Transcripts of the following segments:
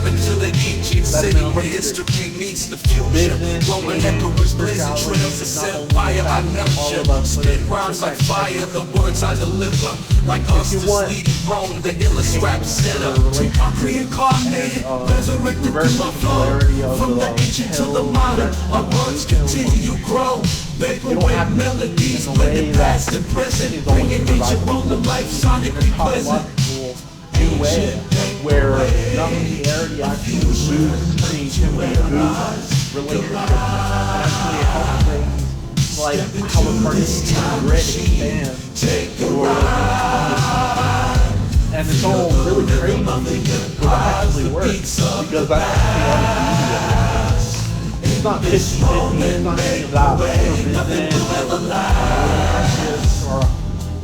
into the ancient city where history meets the future. Roman emperors blazing trails to set fire. I nurture, spit rhymes like fire. The words I deliver, like us to leading Rome, the illest rap center. Reincarnated, resurrected through my flow. From the ancient to the modern, our words continue to grow. Vaporwave melodies, blending past and present, bringing ancient world to life, sonically pleasant. New way where non-linearity actually boosts creativity, boosts relationships, actually helps things like how a Cartesian grid expands your and it's all really crazy when it actually works, because that's the beauty of it. It's not 50-50, it's not any of that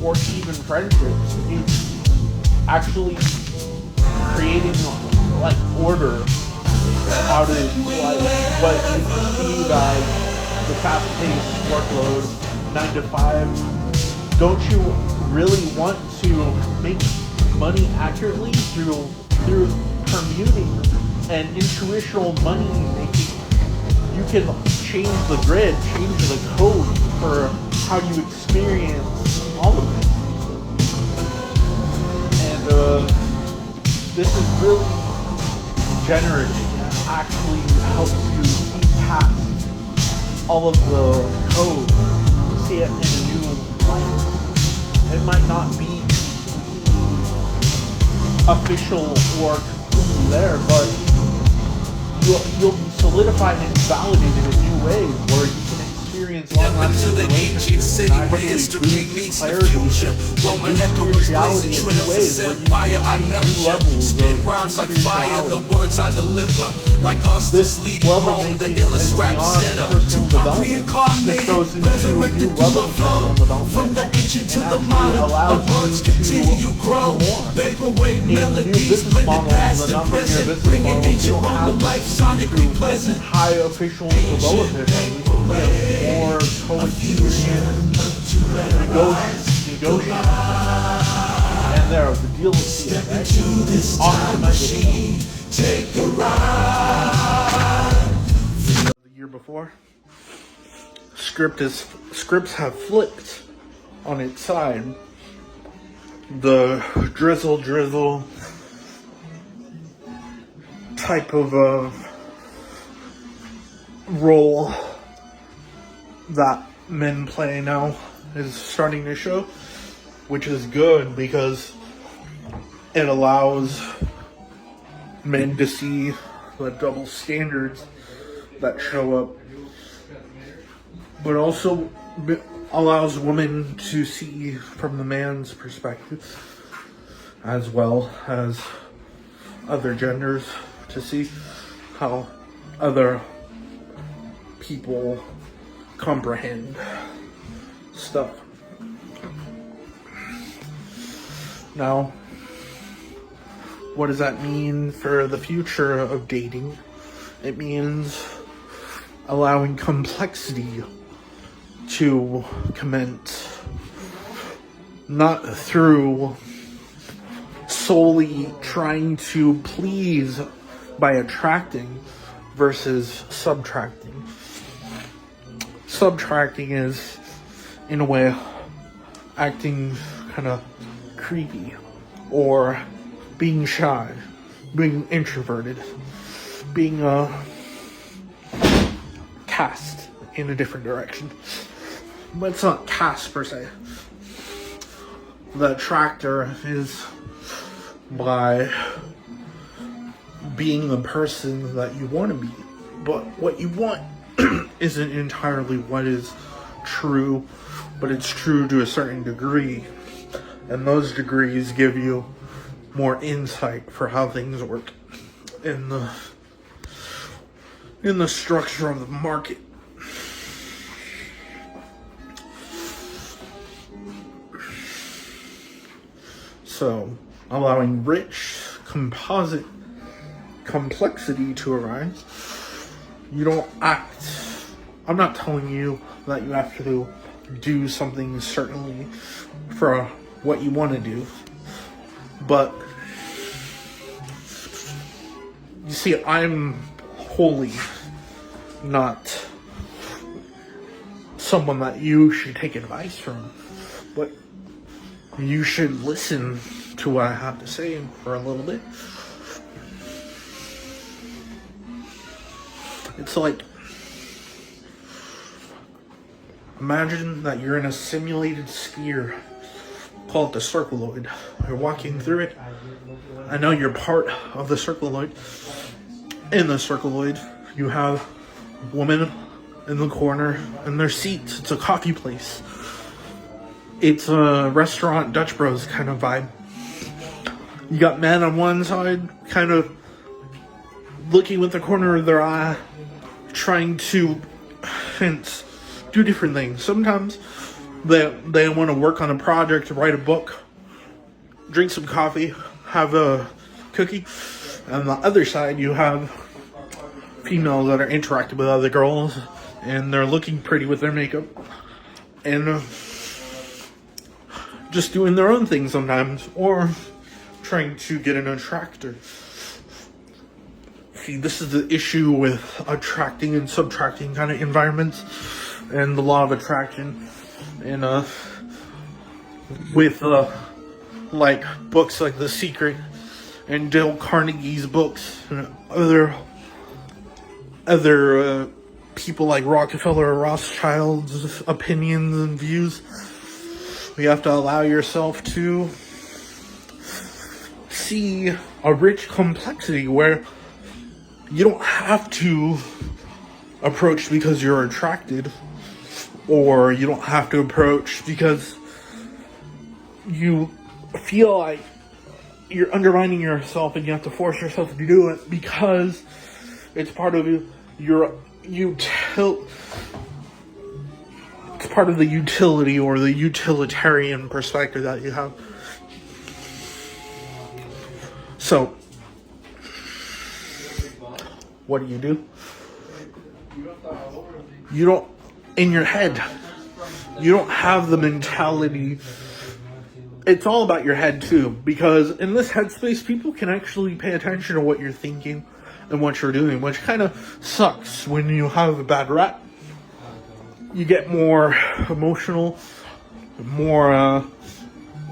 or even friendships. It's actually creating like order out of like what you perceive as the fast-paced workload, 9 to 5. Don't you really want to make money accurately through permuting and intuitional money making? You can change the grid, change the code for how you experience all of it. And this is really generative and actually helps you see past all of the code, see it in a new light. It might not be official or completely there, but you'll be solidified and validated in new ways where you can experience long-lasting relationships and actually boost clarity and spirituality in new ways where you can reach new levels of spirituality. This level of thinking is beyond personal development. This goes into a new level of personal development and actually allows you to grow more. In new business models, the non-linear business models, you don't have to high officials below officials. More co-experience, negotiate. And there, the deal is here, right? Optimize the year before, scripts have flipped on its side. The drizzle type of role that men play now is starting to show, which is good because it allows men to see the double standards that show up, but also allows women to see from the man's perspective, as well as other genders to see how other people comprehend stuff. Now, what does that mean for the future of dating? It means allowing complexity to commence, not through solely trying to please by attracting versus subtracting. Subtracting is, in a way, acting kind of creepy or being shy, being introverted, being cast in a different direction. But it's not cast per se. The attractor is by being the person that you want to be. But what you want isn't entirely what is true, but it's true to a certain degree. And those degrees give you more insight for how things work in the structure of the market. So, allowing rich, composite complexity to arise. You don't act. I'm not telling you that you have to do something certainly for what you want to do, but You see, I'm wholly not someone that you should take advice from, but you should listen to what I have to say for a little bit. It's like, imagine that you're in a simulated sphere called the circloid. You're walking through it. I know you're part of the circloid. In the circloid, you have a woman in the corner and their seats. It's a coffee place. It's a restaurant, Dutch Bros kind of vibe. You got men on one side, kind of looking with the corner of their eye, trying to do different things. Sometimes they want to work on a project, write a book, drink some coffee, have a cookie. And on the other side, you have females that are interacting with other girls, and they're looking pretty with their makeup, and just doing their own thing sometimes, or trying to get an attractor. See, this is the issue with attracting and subtracting kind of environments, and the law of attraction, and with like books like The Secret and Dale Carnegie's books and other people like Rockefeller or Rothschild's opinions and views. You have to allow yourself to see a rich complexity where you don't have to approach because you're attracted, or you don't have to approach because you feel like you're undermining yourself and you have to force yourself to do it because it's part of it's part of the utility or the utilitarian perspective that you have. So, what do? You don't, in your head, you don't have the mentality. It's all about your head too, because in this headspace, people can actually pay attention to what you're thinking and what you're doing, which kind of sucks when you have a bad rep. You get more emotional, more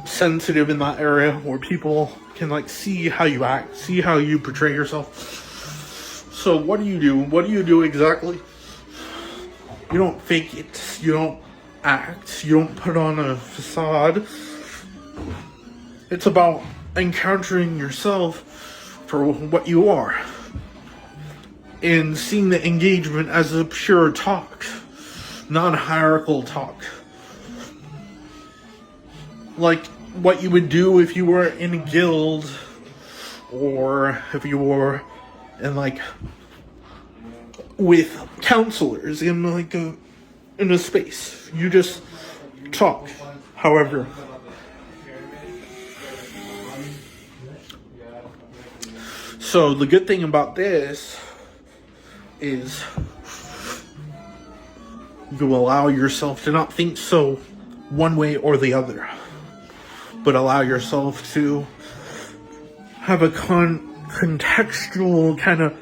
sensitive in that area where people can like see how you act, see how you portray yourself. So what do you do? What do you do exactly? You don't fake it. You don't act. You don't put on a facade. It's about encountering yourself for what you are and seeing the engagement as a pure talk, non-hierarchical talk. Like what you would do if you were in a guild, or if you were in like with counselors in like in a space. You just talk. However, so the good thing about this is you allow yourself to not think so one way or the other, but allow yourself to have a contextual kind of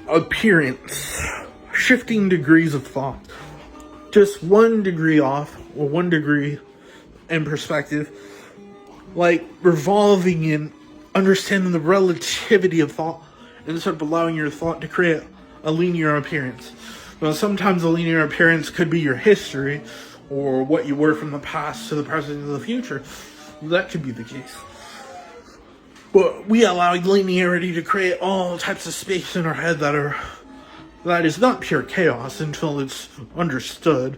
appearance, shifting degrees of thought, just 1 degree off or 1 degree in perspective, like revolving in understanding the relativity of thought instead of allowing your thought to create a linear appearance. Now, sometimes a linear appearance could be your history or what you were from the past to the present and the future. That could be the case. But we allow linearity to create all types of space in our head that is not pure chaos until it's understood,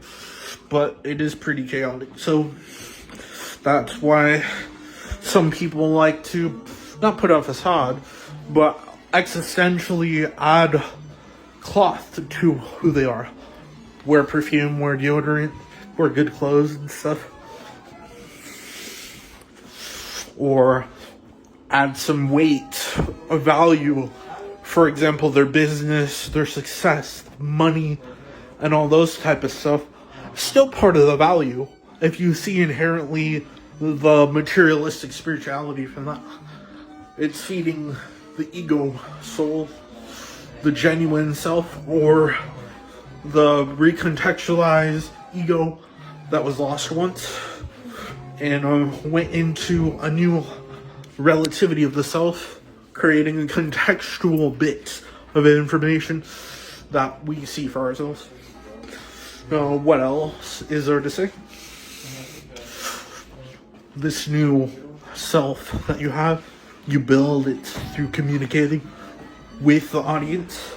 but it is pretty chaotic. So that's why some people like to not put on a facade, but existentially add cloth to who they are. Wear perfume, wear deodorant, wear good clothes and stuff. Or add some weight, a value. For example, their business, their success, money, and all those type of stuff. Still part of the value if you see inherently the materialistic spirituality from that. It's feeding the ego soul, the genuine self, or the recontextualized ego that was lost once, and went into a new relativity of the self, creating a contextual bit of information that we see for ourselves. What else is there to say? This new self that you have, you build it through communicating with the audience,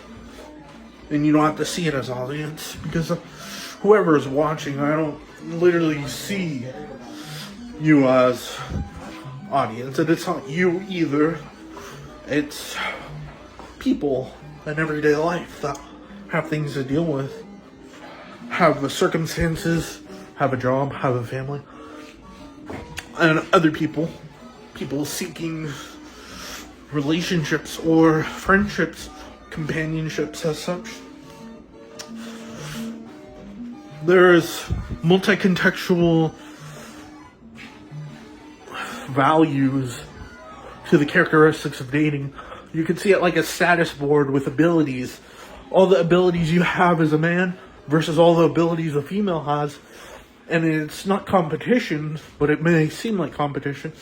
and you don't have to see it as audience, because whoever is watching, I don't literally see you as audience, and it's not you either. It's people in everyday life that have things to deal with, have the circumstances, have a job, have a family, and other people seeking relationships or friendships, companionships as such. There's multi-contextual values to the characteristics of dating. You can see it like a status board with abilities. All the abilities you have as a man versus all the abilities a female has. And it's not competition, but it may seem like competition.